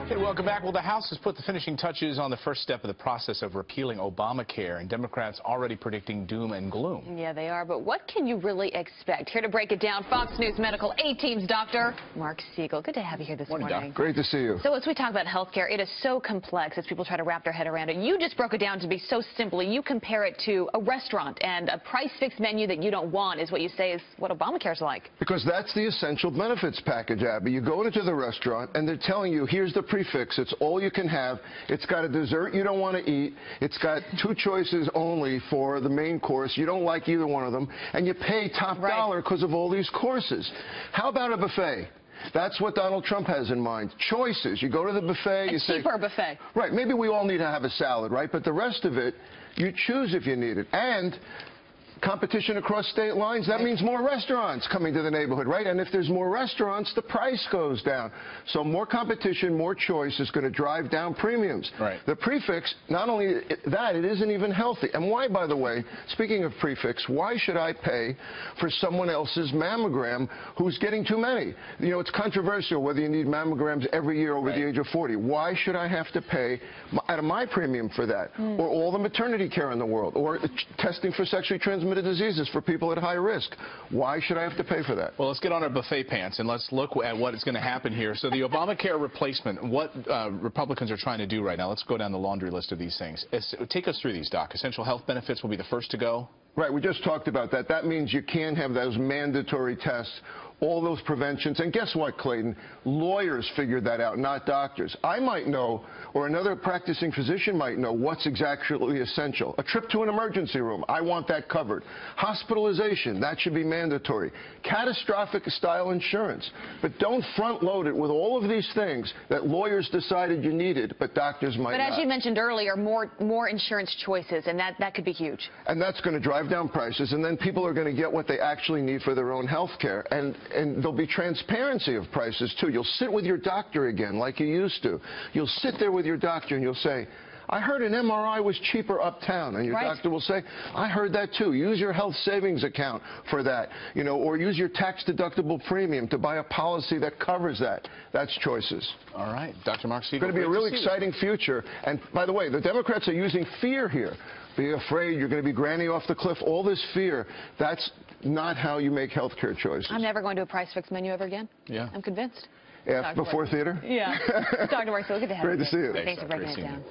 Hey, welcome back. Well, the House has put the finishing touches on the first step of the process of repealing Obamacare, and Democrats already predicting doom and gloom. Yeah, they are. But what can you really expect? Here to break it down, Fox News Medical A-Team's Dr. Marc Siegel. Good to have you here this morning. Doc. Great to see you. So as we talk about health care, it is so complex as people try to wrap their head around it. You just broke it down to be so simply. You compare it to a restaurant, and a price-fixed menu that you don't want is what you say is what Obamacare's like. Because that's the essential benefits package, Abby. You go into the restaurant, and they're telling you, here's the prefix. It's all you can have. It's got a dessert you don't want to eat. It's got 2 choices only for the main course. You don't like either one of them. And you pay top dollar because of all these courses. How about a buffet? That's what Donald Trump has in mind. Choices. You go to the buffet. You say, cheaper buffet. Right. Maybe we all need to have a salad, right? But the rest of it, you choose if you need it. And competition across state lines, that means more restaurants coming to the neighborhood, right? And if there's more restaurants, the price goes down. So more competition, more choice is going to drive down premiums. Right. The prefix, not only that, it isn't even healthy. And why, by the way, speaking of prefix, why should I pay for someone else's mammogram who's getting too many? You know, it's controversial whether you need mammograms every year over the age of 40. Why should I have to pay out of my premium for that? Or all the maternity care in the world? Or testing for sexually transmitted diseases for people at high risk. Why should I have to pay for that? Well, let's get on our buffet pants and let's look at what is going to happen here. So the Obamacare replacement, what Republicans are trying to do right now, let's go down the laundry list of these things. Take us through these, Doc. Essential health benefits will be the first to go. Right, we just talked about that. That means you can't have those mandatory tests, all those preventions. And guess what, Clayton? Lawyers figured that out, not doctors. I might know, or another practicing physician might know what's exactly essential. A trip to an emergency room, I want that covered. Hospitalization, that should be mandatory. Catastrophic style insurance. But don't front load it with all of these things that lawyers decided you needed, but doctors might not. But as you mentioned earlier, more insurance choices, and that could be huge. And that's going to drive down prices, and then people are going to get what they actually need for their own health care. And there'll be transparency of prices, too. You'll sit with your doctor again like you used to. You'll sit there with your doctor and you'll say, I heard an MRI was cheaper uptown. And your doctor will say, I heard that, too. Use your health savings account for that, you know, or use your tax-deductible premium to buy a policy that covers that. That's choices. All right. Dr. Marc Siegel. It's going to be a really exciting future. And, by the way, the Democrats are using fear here. Be afraid you're going to be granny off the cliff. All this fear, that's not how you make health care choices. I'm never going to a price-fixed menu ever again. Yeah. I'm convinced. Before theater? Yeah. Dr. Marc Siegel, good to have you. Great to see you. Thanks for breaking it down.